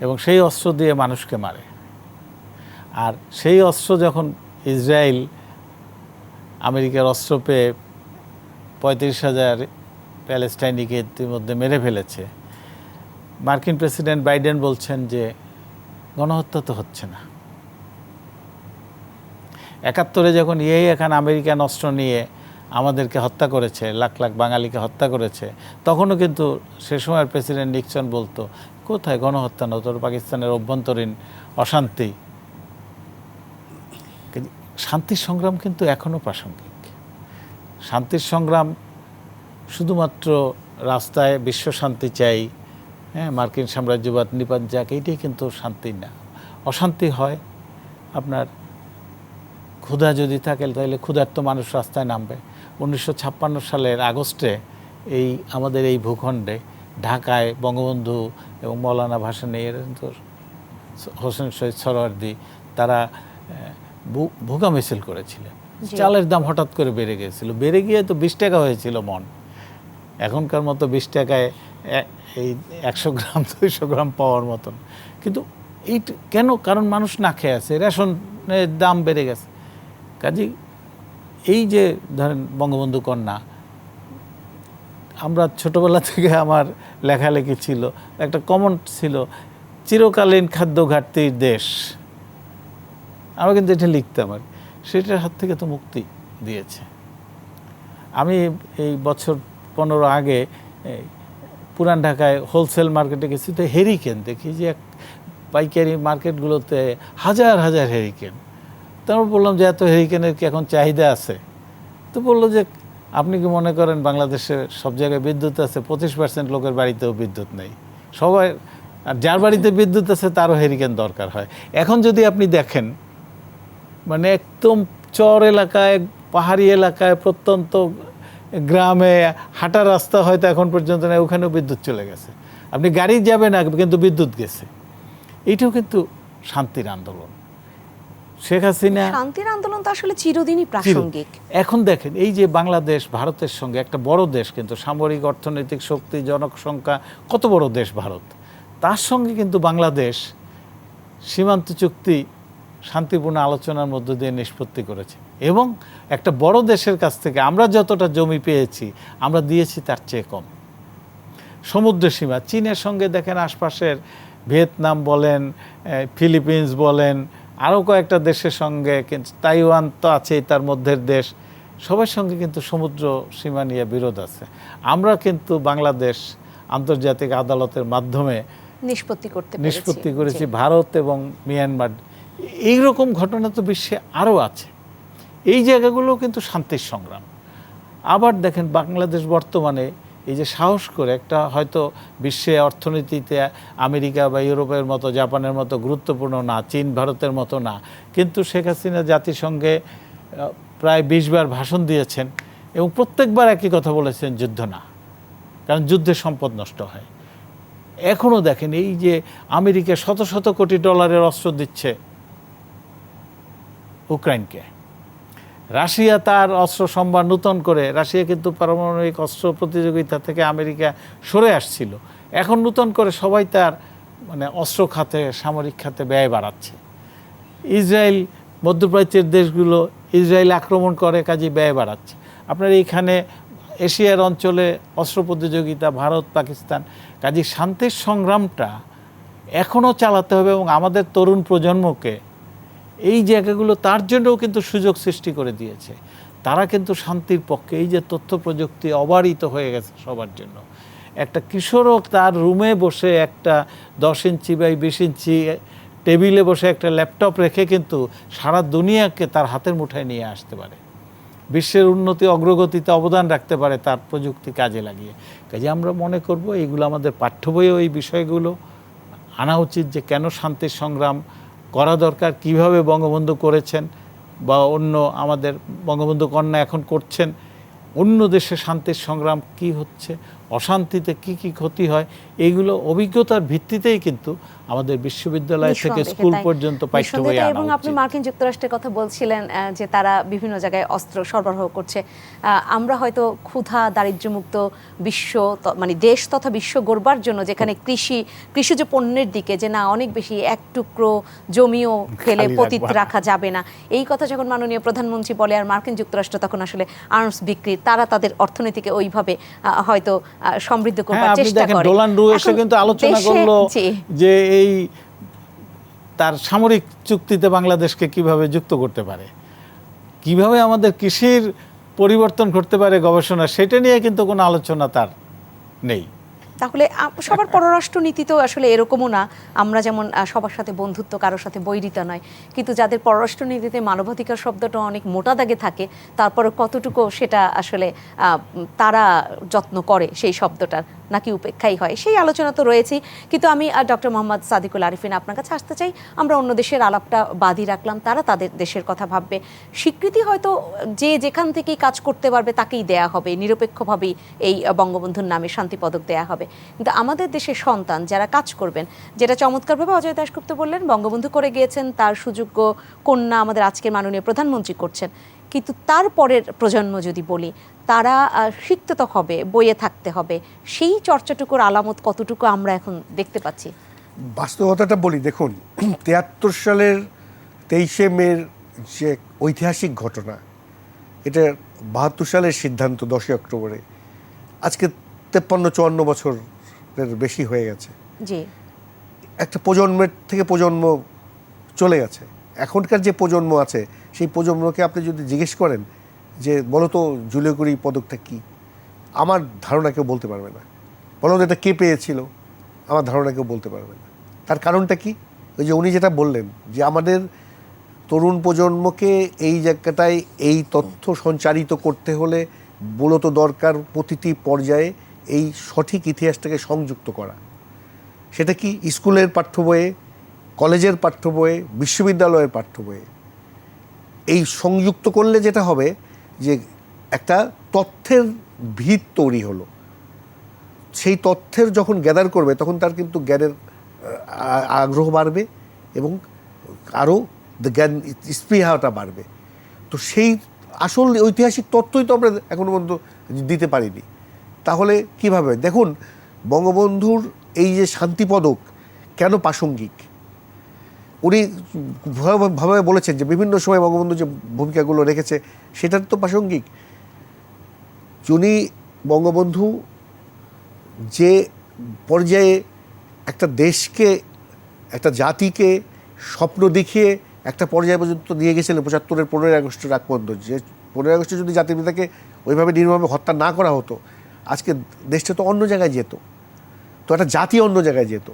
এবং সেই অস্ত্র দিয়ে মানুষকে মারে। আর সেই অস্ত্র যখন ইসরায়েল আমেরিকার অস্ত্র পেয়ে 35,000 প্যালেস্টাইনিকে ইতিমধ্যে মেরে ফেলেছে, মার্কিন প্রেসিডেন্ট বাইডেন বলছেন যে গণহত্যা তো হচ্ছে না। 71-এ যখন এখান আমেরিকান অস্ত্র নিয়ে আমাদেরকে হত্যা করেছে, লাখ লাখ বাঙালিকে হত্যা করেছে, তখনও কিন্তু সে সময়ের প্রেসিডেন্ট নিক্সন বলতো, কোথায় গণহত্যা না, তোর পাকিস্তানের অভ্যন্তরীণ অশান্তি। শান্তির সংগ্রাম কিন্তু এখনও প্রাসঙ্গিক। শান্তির সংগ্রাম শুধুমাত্র রাস্তায় বিশ্ব শান্তি চাই, মার্কিন সাম্রাজ্যবাদ নিপাত যাক, এইটাই কিন্তু শান্তি না। অশান্তি হয় আপনার ক্ষুধা যদি থাকে, তাহলে ক্ষুধার্ত মানুষ রাস্তায় নামবে। 1956 সালের আগস্টে আমাদের এই ভূখণ্ডে, ঢাকায়, বঙ্গবন্ধু এবং মৌলানা ভাসানী, হোসেন শহীদ সরওয়ার্দী, তারা ভুগা মিছিল করেছিলেন। চালের দাম হঠাৎ করে বেড়ে গিয়েছিল, বেড়ে গিয়ে তো 20 টাকা হয়েছিল মন। এখনকার মতো 20 টাকায় এই 100 গ্রাম 200 গ্রাম পাওয়ার মতন। কিন্তু এই কেন? কারণ মানুষ না খেয়ে আছে, রেশনের দাম বেড়ে গেছে। কাজেই এই যে ধরেন বঙ্গবন্ধু কন্যা, আমরা ছোটবেলা থেকে আমার লেখালেখি ছিল, একটা কমন ছিল, চিরকালীন খাদ্য ঘাটতির দেশ। আমরা কিন্তু এটা লিখতাম, আর সেটার হাত থেকে তো মুক্তি দিয়েছে। আমি এই বছর 15 আগে পুরান ঢাকায় হোলসেল মার্কেটে গেছি, তো হেরিকেন দেখি যে পাইকারি মার্কেটগুলোতে হাজার হাজার হেরিকেন। তারপর বললাম যে এত হেরিকেনের কি এখন চাহিদা আছে? তো বললো যে আপনি কি মনে করেন বাংলাদেশে সব জায়গায় বিদ্যুৎ আছে? 25% লোকের বাড়িতেও বিদ্যুৎ নেই। সবাই, আর যার বাড়িতে বিদ্যুৎ আছে তারও হেরিকেন দরকার হয়। এখন যদি আপনি দেখেন, মানে একদম চর এলাকায়, পাহাড়ি এলাকায়, প্রত্যন্ত গ্রামে হাঁটা রাস্তা হয়তো এখন পর্যন্ত নেই, ওখানেও বিদ্যুৎ চলে গেছে। আপনি গাড়ি যাবে না, কিন্তু বিদ্যুৎ গেছে। এইটাও কিন্তু শান্তির আন্দোলন। শেখ হাসিনা, শান্তির আন্দোলন তো আসলে চিরদিনই প্রাসঙ্গিক। এখন দেখেন, এই যে বাংলাদেশ ভারতের সঙ্গে একটা বড় দেশ, কিন্তু সামরিক, অর্থনৈতিক শক্তি, জনসংখ্যা কত বড় দেশ ভারত, তার সঙ্গে কিন্তু বাংলাদেশ সীমান্ত চুক্তি শান্তিপূর্ণ আলোচনার মধ্য দিয়ে নিষ্পত্তি করেছে। এবং একটা বড় দেশের কাছ থেকে আমরা যতটা জমি পেয়েছি, আমরা দিয়েছি তার চেয়ে কম। সমুদ্র সীমা, চীনের সঙ্গে দেখেন আশপাশের ভিয়েতনাম বলেন, ফিলিপিন্স বলেন, আরও কয়েকটা দেশের সঙ্গে, কিন্তু তাইওয়ান তো আছেই তার মধ্যের দেশ, সবার সঙ্গে কিন্তু সমুদ্র সীমা নিয়ে বিরোধ আছে। আমরা কিন্তু বাংলাদেশ আন্তর্জাতিক আদালতের মাধ্যমে নিষ্পত্তি করেছি ভারত এবং মিয়ানমার। এইরকম ঘটনা তো বিশ্বে আরও আছে। এই জায়গাগুলো কিন্তু শান্তির সংগ্রাম। আবার দেখেন বাংলাদেশ বর্তমানে এই যে সাহস করে একটা হয়তো বিশ্বে অর্থনীতিতে আমেরিকা বা ইউরোপের মতো জাপানের মতো গুরুত্বপূর্ণ না, চীন ভারতের মতো না, কিন্তু শেখ হাসিনা জাতিসংঘে প্রায় 20 বার ভাষণ দিয়েছেন এবং প্রত্যেকবার একই কথা বলেছেন, যুদ্ধ না, কারণ যুদ্ধে সম্পদ নষ্ট হয়। এখনও দেখেন এই যে আমেরিকা শত শত কোটি ডলারের অস্ত্র দিচ্ছে ইউক্রেনকে, রাশিয়া তার অস্ত্র সম্ভার নূতন করে, রাশিয়া কিন্তু পারমাণবিক অস্ত্র প্রতিযোগিতা থেকে আমেরিকা সরে আসছিল, এখন নূতন করে সবাই তার মানে অস্ত্র খাতে সামরিক খাতে ব্যয় বাড়াচ্ছে। ইসরায়েল মধ্যপ্রাচ্যের দেশগুলো ইসরায়েল আক্রমণ করে, কাজে ব্যয় বাড়াচ্ছে। আপনার এইখানে এশিয়ার অঞ্চলে অস্ত্র প্রতিযোগিতা ভারত পাকিস্তান, কাজে শান্তির সংগ্রামটা এখনও চালাতে হবে এবং আমাদের তরুণ প্রজন্মকে এই জায়গাগুলো তার জন্যও কিন্তু সুযোগ সৃষ্টি করে দিয়েছে। তারা কিন্তু শান্তির পক্ষে। এই যে তথ্য প্রযুক্তি অবারিত হয়ে গেছে সবার জন্য, একটা কিশোরও তার রুমে বসে একটা 10 ইঞ্চি বাই 20 ইঞ্চি টেবিলে বসে একটা ল্যাপটপ রেখে কিন্তু সারা দুনিয়াকে তার হাতের মুঠায় নিয়ে আসতে পারে, বিশ্বের উন্নতি অগ্রগতিতে অবদান রাখতে পারে তার প্রযুক্তি কাজে লাগিয়ে। কাজে আমরা মনে করব এইগুলো আমাদের পাঠ্য বইয়েও এই বিষয়গুলো আনা উচিত, যে কেন শান্তির সংগ্রাম করা দরকার, কিভাবে বঙ্গবন্ধু করেছেন বা অন্য আমাদের বঙ্গবন্ধু কন্যা এখন করছেন, অন্য দেশে শান্তির সংগ্রাম কি হচ্ছে, অশান্তিতে কি কি ক্ষতি হয়, এইগুলো অভিজ্ঞতার ভিত্তিতেই কিন্তু আমাদের বিশ্ববিদ্যালয় থেকে স্কুল পর্যন্ত পাঠ্য বই আনা উচিত। এবং আপনি মার্কিন যুক্তরাষ্ট্রের কথা বলছিলেন যে তারা বিভিন্ন জায়গায় অস্ত্র সরবরাহ করছে। আমরা হয়তো ক্ষুধা দারিদ্র্যমুক্ত বিশ্ব মানে দেশ তথা বিশ্ব গড়বার জন্য, যেখানে কৃষিজ পণ্যের দিকে যে না অনেক বেশি, এক টুকরো জমিও ফেলে পতিত রাখা যাবে না, এই কথা যখন মাননীয় প্রধানমন্ত্রী বলে, আর মার্কিন যুক্তরাষ্ট্র তখন আসলে আর্মস বিক্রি, তারা তাদের অর্থনীতিকে ওইভাবে হয়তো সমৃদ্ধ করবার চেষ্টা করে। ডোনাল্ড ট্রাম্প এসে কিন্তু আলোচনা করলো যে এই তার সামরিক চুক্তিতে বাংলাদেশকে কিভাবে যুক্ত করতে পারে, কিভাবে আমাদের কৃষির পরিবর্তন করতে পারে গবেষণা, সেটা নিয়ে কিন্তু কোনো আলোচনা তার নেই। তাহলে সবার পররাষ্ট্র নীতি তো আসলে এরকমও না, আমরা যেমন সবার সাথে বন্ধুত্ব, কারোর সাথে বৈরিতা নয়, কিন্তু যাদের পররাষ্ট্র নীতিতে মানবাধিকার শব্দটা অনেক মোটা দাগে থাকে, তারপরে কতটুকু সেটা আসলে তারা যত্ন করে সেই শব্দটার, নাকি উপেক্ষাই হয়, সেই আলোচনা তো রয়েছেই। কিন্তু আমি ডক্টর মোহাম্মদ সাদিকুল আরিফিন আপনার কাছে আসতে চাই। আমরা অন্য দেশের আলাপটা বাদই রাখলাম, তারা তাদের দেশের কথা ভাববে, স্বীকৃতি হয়তো যে যেখান থেকেই কাজ করতে পারবে তাকেই দেয়া হবে, নিরপেক্ষভাবেই এই বঙ্গবন্ধুর নামে শান্তি পদক দেয়া হবে। কিন্তু আমাদের দেশের সন্তান যারা কাজ করবেন, যেটা চমৎকারভাবে অজয় দাশগুপ্ত বললেন, বঙ্গবন্ধু করে গিয়েছেন, তার সুযোগ্য কন্যা আমাদের আজকের মাননীয় প্রধানমন্ত্রী করছেন, কিন্তু তারপরের প্রজন্ম যদি বলি, তারা শিখতে তো হবে, বইয়ে থাকতে হবে, সেই চর্চাটুকুর আলামত কতটুকু আমরা এখন দেখতে পাচ্ছি? বাস্তবতাটা বলি, দেখুন 73 সালের 23শে মের যে ঐতিহাসিক ঘটনা, এটা 72 সালের সিদ্ধান্ত 10ই অক্টোবরে, আজকে 53-54 বছরের বেশি হয়ে গেছে। জি, একটা প্রজন্মের থেকে প্রজন্ম চলে গেছে। এখনকার যে প্রজন্ম আছে, সেই প্রজন্মকে আপনি যদি জিজ্ঞেস করেন যে বলো তো জুলিও কুরি পদকটা কী, আমার ধারণা কেউ বলতে পারবে না। বলো তো এটা কে পেয়েছিল, আমার ধারণা কেউ বলতে পারবে না। তার কারণটা কি? ওই যে উনি যেটা বললেন, যে আমাদের তরুণ প্রজন্মকে এই জায়গাটায় এই তথ্য সঞ্চারিত করতে হলে মূলত দরকার প্রতিটি পর্যায়ে এই সঠিক ইতিহাসটাকে সংযুক্ত করা। সেটা কি স্কুলের পাঠ্য বইয়ে, কলেজের পাঠ্য বইয়ে, বিশ্ববিদ্যালয়ের পাঠ্য বইয়ে। এই সংযুক্ত করলে যেটা হবে যে একটা তথ্যের ভিত তৈরি হলো। সেই তথ্যের যখন গ্যাদার করবে তখন তার কিন্তু জ্ঞানের আগ্রহ বাড়বে এবং আরও জ্ঞান স্পৃহাটা বাড়বে। তো সেই আসল ঐতিহাসিক তথ্যই তো আমরা এখনো পর্যন্ত দিতে পারিনি। তাহলে কিভাবে? দেখুন, বঙ্গবন্ধুর এই যে শান্তি পদক কেন প্রাসঙ্গিক, উনি ভাবে বলেছেন যে বিভিন্ন সময় বঙ্গবন্ধু যে ভূমিকাগুলো রেখেছে সেটার তো প্রাসঙ্গিক। উনি বঙ্গবন্ধু যে পর্যায়ে একটা দেশকে, একটা জাতিকে স্বপ্ন দেখিয়ে একটা পর্যায় পর্যন্ত নিয়ে গেছিলেন 75-এর 15ই আগস্টের আগ পর্যন্ত, যে 15 আগস্টে যদি জাতির পিতাকে ওইভাবে নির্মমভাবে হত্যা না করা হতো, আজকে দেশটা তো অন্য জায়গায় যেত, তো একটা জাতি অন্য জায়গায় যেত।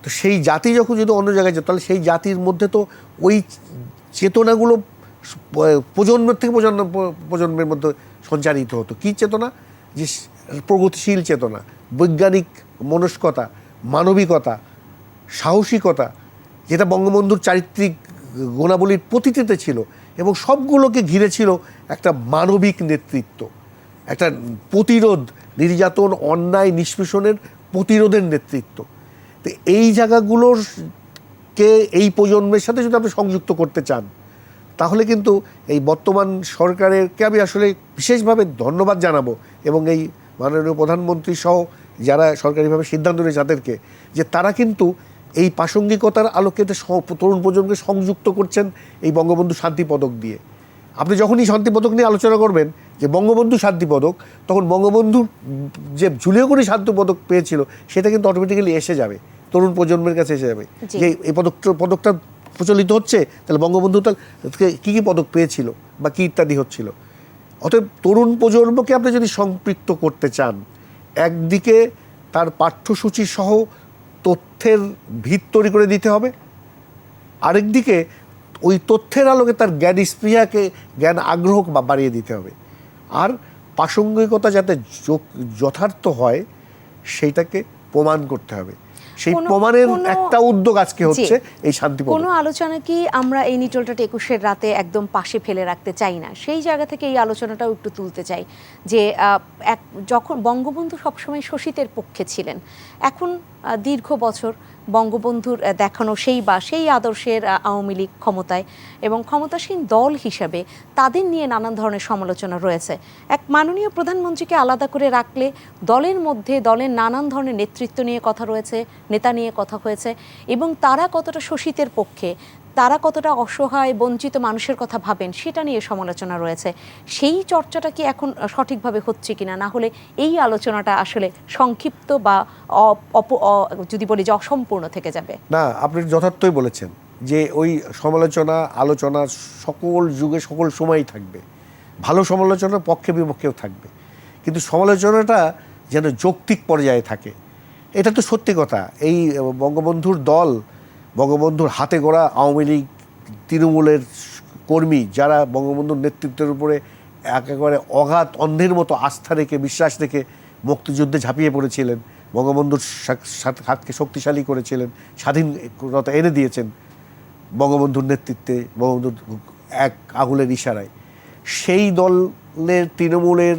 তো সেই জাতি যখন যদি অন্য জায়গায় যেত, তাহলে সেই জাতির মধ্যে তো ওই চেতনাগুলো প্রজন্মের থেকে প্রজন্মের মধ্যে সঞ্চারিত হতো। কী চেতনা? যে প্রগতিশীল চেতনা, বৈজ্ঞানিক মনস্কতা, মানবিকতা, সাহসিকতা, যেটা বঙ্গবন্ধুর চারিত্রিক গুণাবলীর প্রতিটিতে ছিল, এবং সবগুলোকে ঘিরে ছিল একটা মানবিক নেতৃত্ব, একটা প্রতিরোধ, নির্যাতন, অন্যায়, নিষ্পেষণের প্রতিরোধের নেতৃত্ব। তো এই জায়গাগুলোকে এই প্রজন্মের সাথে যদি আপনি সংযুক্ত করতে চান, তাহলে কিন্তু এই বর্তমান সরকারেরকে আমি আসলে বিশেষভাবে ধন্যবাদ জানাবো, এবং এই মাননীয় প্রধানমন্ত্রী সহ যারা সরকারিভাবে সিদ্ধান্ত নিয়েছে তাদেরকে, যে তারা কিন্তু এই প্রাসঙ্গিকতার আলোকে তরুণ প্রজন্মকে সংযুক্ত করছেন এই বঙ্গবন্ধু শান্তি পদক দিয়ে। আপনি যখনই শান্তি পদক নিয়ে আলোচনা করবেন যে বঙ্গবন্ধু শান্তি পদক, তখন বঙ্গবন্ধু যে জুলিও করে শান্তি পদক পেয়েছিল সেটা কিন্তু অটোমেটিক্যালি এসে যাবে, তরুণ প্রজন্মের কাছে এসে যাবে যে এই পদকটা প্রচলিত হচ্ছে, তাহলে বঙ্গবন্ধু তার কী কী পদক পেয়েছিল বা কী ইত্যাদি হচ্ছিল। অতএব তরুণ প্রজন্মকে আপনি যদি সম্পৃক্ত করতে চান, একদিকে তার পাঠ্যসূচি সহ তথ্যের ভিত তৈরি করে দিতে হবে, আরেকদিকে ওই তথ্যের আলোকে তার জ্ঞান স্পৃহাকে, জ্ঞান আগ্রহ বাড়িয়ে দিতে হবে, আর প্রাসঙ্গিকতা যাতে যথার্থ হয় সেইটাকে প্রমাণ করতে হবে। সেই প্রমাণের একটা উদ্যোগ আজকে হচ্ছে এই শান্তি পদক। কোনো আলোচনা কি আমরা এই নিটোলটা 21-এর রাতে একদম পাশে ফেলে রাখতে চাই না, সেই জায়গা থেকে এই আলোচনাটাও একটু তুলতে চাই যে যখন বঙ্গবন্ধু সবসময় শোষিতের পক্ষে ছিলেন, এখন দীর্ঘ বছর বঙ্গবন্ধুর দেখানো সেই আদর্শের আওয়ামী লীগ ক্ষমতায়, এবং ক্ষমতাসীন দল হিসাবে তাদের নিয়ে নানান ধরনের সমালোচনা রয়েছে। এক মাননীয় প্রধানমন্ত্রীকে আলাদা করে রাখলে দলের মধ্যে দলের নানান ধরনের নেতৃত্ব নিয়ে কথা রয়েছে, নেতা নিয়ে কথা হয়েছে, এবং তারা কতটা শোষিতের পক্ষে, তারা কতটা অসহায় বঞ্চিত মানুষের কথা ভাবেন সেটা নিয়ে সমালোচনা রয়েছে। সেই চর্চাটা কি এখন সঠিকভাবে হচ্ছে কিনা, না হলে এই আলোচনাটা আসলে সংক্ষিপ্ত বা যদি বলি যে অসম্পূর্ণ থেকে যাবে? না, আপনি যথার্থই বলেছেন যে ওই সমালোচনা, আলোচনা সকল যুগে সকল সময়ই থাকবে, ভালো সমালোচনার পক্ষে বিপক্ষেও থাকবে, কিন্তু সমালোচনাটা যেন যৌক্তিক পর্যায়ে থাকে, এটা তো সত্যি কথা। এই বঙ্গবন্ধুর দল, বঙ্গবন্ধুর হাতে গড়া আওয়ামী লীগ, তৃণমূলের কর্মী যারা বঙ্গবন্ধুর নেতৃত্বের উপরে একেবারে অগাধ অন্ধের মতো আস্থা রেখে, বিশ্বাস রেখে মুক্তিযুদ্ধে ঝাঁপিয়ে পড়েছিলেন, বঙ্গবন্ধুর হাতকে শক্তিশালী করেছিলেন, স্বাধীনতা এনে দিয়েছেন বঙ্গবন্ধুর নেতৃত্বে, বঙ্গবন্ধুর এক আঙুলের ইশারায়, সেই দলের তৃণমূলের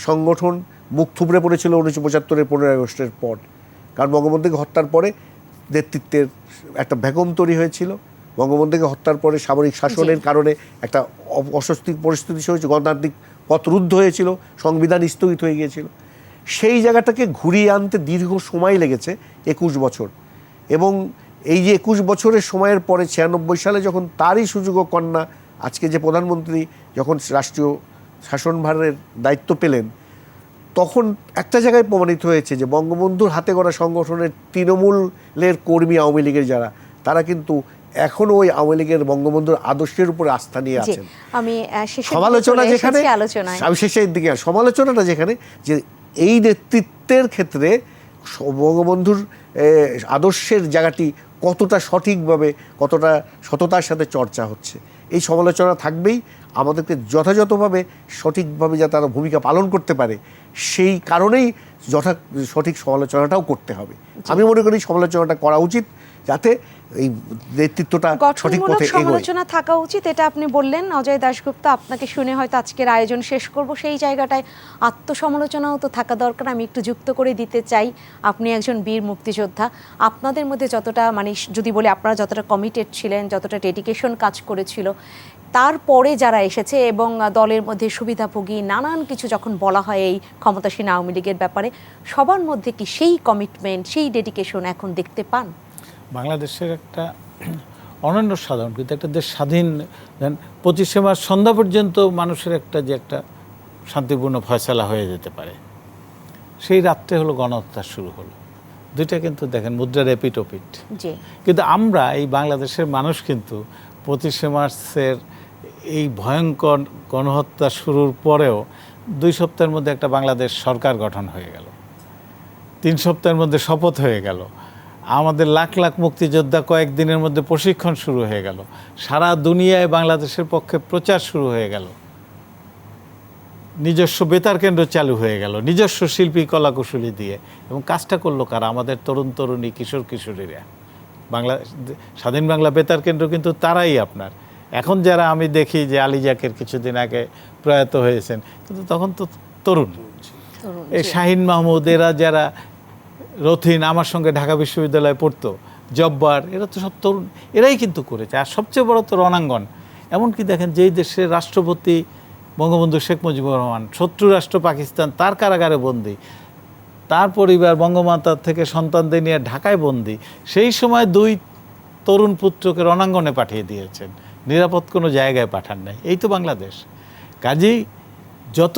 সংগঠন মুখ থুবড়ে পড়েছিল 1975-এর 15 আগস্টের পর। কারণ বঙ্গবন্ধুকে হত্যার পরে নেতৃত্বের একটা ভ্যাকুয়াম তৈরি হয়েছিল, বঙ্গবন্ধুকে হত্যার পরে সামরিক শাসনের কারণে একটা অস্বস্তির পরিস্থিতি হয়েছে, গণতান্ত্রিক পথ রুদ্ধ হয়েছিল, সংবিধান স্থগিত হয়ে গিয়েছিল। সেই জায়গাটাকে ঘুরিয়ে আনতে দীর্ঘ সময় লেগেছে, 21 বছর। এবং এই যে 21 বছরের সময়ের পরে 96 সালে যখন তারই সুযোগ্য কন্যা আজকে যে প্রধানমন্ত্রী যখন রাষ্ট্রীয় শাসনভারের দায়িত্ব পেলেন, তখন একটা জায়গায় প্রমাণিত হয়েছে যে বঙ্গবন্ধুর হাতে গড়া সংগঠনের তৃণমূলের কর্মী, আওয়ামী লীগের যারা, তারা কিন্তু এখনও ওই আওয়ামী লীগের বঙ্গবন্ধুর আদর্শের উপরে আস্থা নিয়ে আছেন। সমালোচনা যেখানে, আমি শেষের দিকে সমালোচনাটা যেখানে, যে এই নেতৃত্বের ক্ষেত্রে বঙ্গবন্ধুর আদর্শের জায়গাটি কতটা সঠিকভাবে, কতটা সততার সাথে চর্চা হচ্ছে, এই সমালোচনা থাকবেই। আমাদেরকে যথাযথভাবে সঠিকভাবে যাতে তারা ভূমিকা পালন করতে পারে, সেই কারণেই সঠিক সমালোচনাটাও করতে হবে। আমি মনে করি সমালোচনাটা করা উচিত, যাতে এই নেতৃত্বটা সঠিক পথে এগোয়। সমালোচনা থাকা উচিত, এটা আপনি বললেন। অজয় দাশগুপ্ত, আপনাকে শুনে হয়তো আজকের আয়োজন শেষ করব, সেই জায়গাটায় আত্মসমালোচনাও তো থাকা দরকার। আমি একটু যুক্ত করে দিতে চাই, আপনি একজন বীর মুক্তিযোদ্ধা, আপনাদের মধ্যে যতটা, মানে যদি বলি আপনারা যতটা কমিটেড ছিলেন, যতটা ডেডিকেশন কাজ করেছিল, তারপরে যারা এসেছে এবং দলের মধ্যে সুবিধাভোগী নানান কিছু যখন বলা হয় এই ক্ষমতাসীন আওয়ামী লীগের ব্যাপারে, সবার মধ্যে কি সেই কমিটমেন্ট, সেই ডেডিকেশন এখন দেখতে পান? বাংলাদেশের একটা অনন্য সাধারণ, কিন্তু একটা দেশ স্বাধীন 25শে মার্চ সন্ধ্যা পর্যন্ত মানুষের একটা যে একটা শান্তিপূর্ণ ফয়সালা হয়ে যেতে পারে, সেই রাত্রে হলো গণহত্যা শুরু হলো। দুইটা কিন্তু দেখেন মুদ্রার এপিট ওপিট। কিন্তু আমরা এই বাংলাদেশের মানুষ কিন্তু 25শে মার্চের এই ভয়ঙ্কর গণহত্যা শুরুর পরেও 2 সপ্তাহের মধ্যে একটা বাংলাদেশ সরকার গঠন হয়ে গেল, 3 সপ্তাহের মধ্যে শপথ হয়ে গেল, আমাদের লাখ লাখ মুক্তিযোদ্ধা কয়েকদিনের মধ্যে প্রশিক্ষণ শুরু হয়ে গেল, সারা দুনিয়ায় বাংলাদেশের পক্ষে প্রচার শুরু হয়ে গেল, নিজস্ব বেতার কেন্দ্র চালু হয়ে গেল, নিজস্ব শিল্পী কলাকুশলী দিয়ে, এবং কাজটা করলো কারা? আমাদের তরুণ তরুণী, কিশোর কিশোরীরা। স্বাধীন বাংলা বেতার কেন্দ্র কিন্তু তারাই আপনার। এখন যারা আমি দেখি যে আলী জাকের কিছুদিন আগে প্রয়াত হয়েছেন, কিন্তু তখন তো তরুণ। এই শাহিন মাহমুদ, এরা যারা, রথিন আমার সঙ্গে ঢাকা বিশ্ববিদ্যালয়ে পড়তো, জব্বার, এরা তো সব তরুণ, এরাই কিন্তু করেছে। আর সবচেয়ে বড় তো রণাঙ্গন। এমনকি দেখেন, যেই দেশের রাষ্ট্রপতি বঙ্গবন্ধু শেখ মুজিবুর রহমান, শত্রু রাষ্ট্র পাকিস্তান, তার কারাগারে বন্দী, তার পরিবার বঙ্গমাতার থেকে সন্তানদের নিয়ে ঢাকায় বন্দী, সেই সময় 2 তরুণ পুত্রকে রণাঙ্গনে পাঠিয়ে দিয়েছেন, নিরাপদ কোনো জায়গায় পাঠান নাই। এই তো বাংলাদেশ। কাজেই যত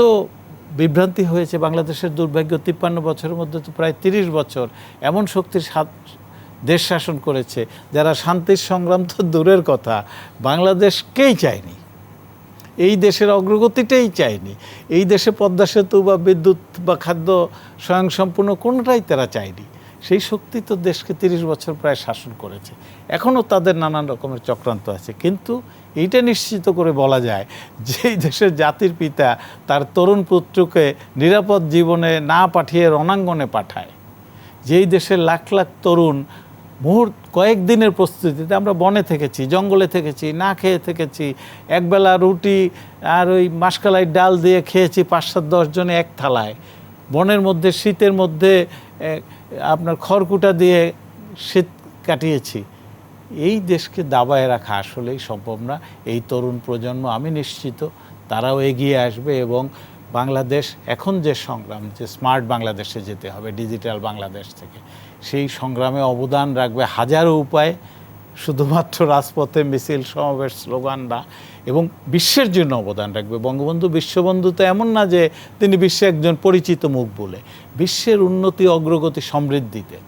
বিভ্রান্তি হয়েছে, বাংলাদেশের দুর্ভাগ্য 53 বছরের মধ্যে তো প্রায় 30 বছর এমন শক্তির দেশ শাসন করেছে যারা শান্তির সংগ্রাম তো দূরের কথা, বাংলাদেশকেই চায়নি, এই দেশের অগ্রগতিটাই চায়নি, এই দেশে পদ্মা সেতু বা বিদ্যুৎ বা খাদ্য স্বয়ংসম্পূর্ণ কোনোটাই তারা চায়নি। সেই শক্তি তো দেশকে 30 বছর প্রায় শাসন করেছে। এখনও তাদের নানান রকমের চক্রান্ত আছে, কিন্তু এইটা নিশ্চিত করে বলা যায় যে এই দেশের জাতির পিতা তার তরুণ পুত্রকে নিরাপদ জীবনে না পাঠিয়ে রণাঙ্গনে পাঠায়, যেই দেশের লাখ লাখ তরুণ কয়েকদিনের প্রস্তুতিতে, আমরা বনে থেকেছি, জঙ্গলে থেকেছি, না খেয়ে থেকেছি, একবেলা রুটি আর ওই মাসকালাই ডাল দিয়ে খেয়েছি 5-7-10 জনে এক থালায়, বনের মধ্যে শীতের মধ্যে আপনার খড়কুটা দিয়ে শীত কাটিয়েছি। এই দেশকে দাবায় রাখা আসলেই সম্ভব না। এই তরুণ প্রজন্ম, আমি নিশ্চিত তারাও এগিয়ে আসবে, এবং বাংলাদেশ এখন যে সংগ্রাম, যে স্মার্ট বাংলাদেশে যেতে হবে ডিজিটাল বাংলাদেশ থেকে, সেই সংগ্রামে অবদান রাখবে হাজারো উপায়ে, শুধুমাত্র রাজপথে মিছিল সমাবেশ স্লোগান না, এবং বিশ্বের জন্য অবদান রাখবে। বঙ্গবন্ধু বিশ্ববন্ধু তো এমন না যে তিনি বিশ্বে একজন পরিচিত মুখ বলে, বিশ্বের উন্নতি, অগ্রগতি, সমৃদ্ধিতে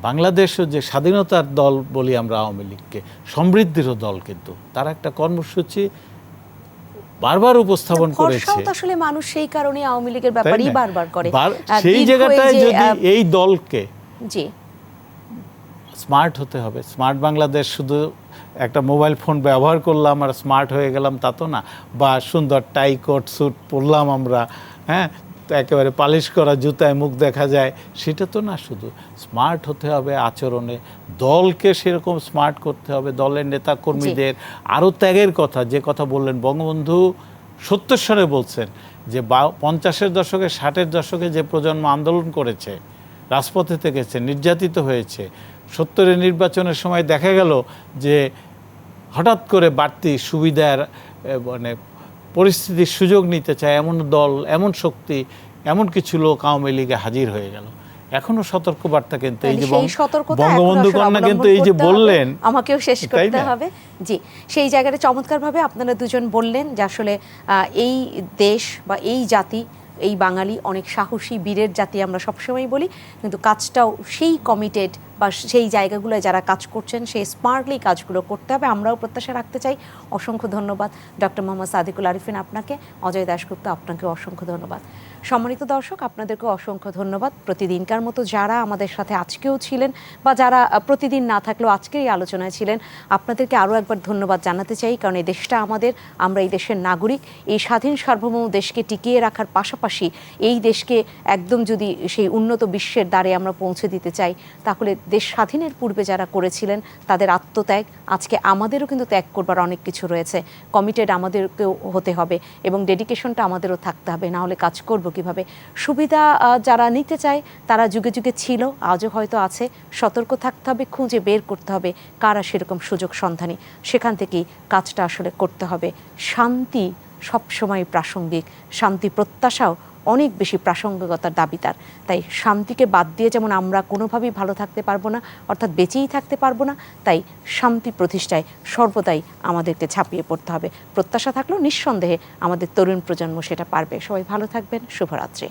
বাংলাদেশও যে স্বাধীনতার দল বলি আমরা আওয়ামী লীগকে, সমৃদ্ধিরও দল, কিন্তু তারা একটা কর্মসূচি বারবার উপস্থাপন করেছে। আসলে মানুষ সেই কারণে আওয়ামী লীগের ব্যাপারেই বারবার করে। সেই জায়গাটায় যদি এই দলকে জি স্মার্ট হতে হবে। স্মার্ট বাংলাদেশ শুধু একটা মোবাইল ফোন ব্যবহার করলাম আর স্মার্ট হয়ে গেলাম তা তো না, বা সুন্দর টাই কোট স্যুট পরলাম আমরা, হ্যাঁ, তো একেবারে পালিশ করা জুতায় মুখ দেখা যায়, সেটা তো না। শুধু স্মার্ট হতে হবে আচরণে, দলকে সেরকম স্মার্ট করতে হবে, দলের নেতা কর্মীদের আরও ত্যাগের কথা, যে কথা বললেন বঙ্গবন্ধু 70 সালে বলছেন যে 50-এর দশকে 60-এর দশকে যে প্রজন্ম আন্দোলন করেছে, রাজপথে থেকেছে, নির্যাতিত হয়েছে, 70-এর নির্বাচনের সময় দেখা গেল যে হঠাৎ করে বাড়তি সুবিধার মানে পরিস্থিতির সুযোগ নিতে চায় এমন দল, এমন শক্তি, এমন কিছু লোক আওয়ামী লীগে হাজির হয়ে গেল। এখনো সতর্কবার্তা, কিন্তু এই যে বঙ্গবন্ধু কন্যা কিন্তু এই যে বললেন, আমাকেও শেষ করতে হবে। জি, সেই জায়গাটা চমৎকারভাবে আপনারা দুজন বললেন যে আসলে এই দেশ বা এই জাতি, এই বাঙালি অনেক সাহসী বীরের জাতি আমরা সবসময় বলি, কিন্তু কাজটাও সেই কমিটেড বা সেই জায়গাগুলোয় যারা কাজ করছেন সেই স্মার্টলি কাজগুলো করতে হবে, আমরাও প্রত্যাশা রাখতে চাই। অসংখ্য ধন্যবাদ ডক্টর মোহাম্মদ সাদিকুল আরিফিন আপনাকে, অজয় দাশগুপ্ত আপনাকে অসংখ্য ধন্যবাদ। সম্মানিত দর্শক, আপনাদেরকে অসংখ্য ধন্যবাদ। প্রতিদিনকার মতো যারা আমাদের সাথে আজকেও ছিলেন বা যারা প্রতিদিন না থাকলেও আজকের এই আলোচনায় ছিলেন, আপনাদেরকে আরও একবার ধন্যবাদ জানাতে চাই, কারণ এই দেশটা আমাদের, আমরা এই দেশের নাগরিক। এই স্বাধীন সার্বভৌম দেশকে টিকিয়ে রাখার পাশাপাশি এই দেশকে একদম যদি সেই উন্নত বিশ্বের দ্বারে আমরা পৌঁছে দিতে চাই, তাহলে দেশ স্বাধীনের পূর্বে যারা করেছিলেন তাদের আত্মত্যাগ, আজকে আমাদেরও কিন্তু ত্যাগ করবার অনেক কিছু রয়েছে। কমিটেড আমাদেরকেও হতে হবে এবং ডেডিকেশনটা আমাদেরও থাকতে হবে, না হলে কাজ করব কিভাবে? সুবিধা যারা নিতে চায় তারা যুগে যুগে ছিল, আজও হয়তো আছে। সতর্ক থাকতে হবে, খুঁজে বের করতে হবে কারা সেরকম সুযোগ সন্ধানী, সেখান থেকেই কাজটা আসলে করতে হবে। শান্তি সবসময় প্রাসঙ্গিক, শান্তি প্রত্যাশাও অনেক বেশি প্রাসঙ্গিকতার দাবিদার। তাই শান্তিকে বাদ দিয়ে যেমন আমরা কোনোভাবেই ভালো থাকতে পারবো না, অর্থাৎ বেঁচেই থাকতে পারবো না, তাই শান্তি প্রতিষ্ঠায় সর্বদাই আমাদেরকে ঝাঁপিয়ে পড়তে হবে। প্রত্যাশা থাকলেও নিঃসন্দেহে আমাদের তরুণ প্রজন্ম সেটা পারবে। সবাই ভালো থাকবেন, শুভরাত্রি।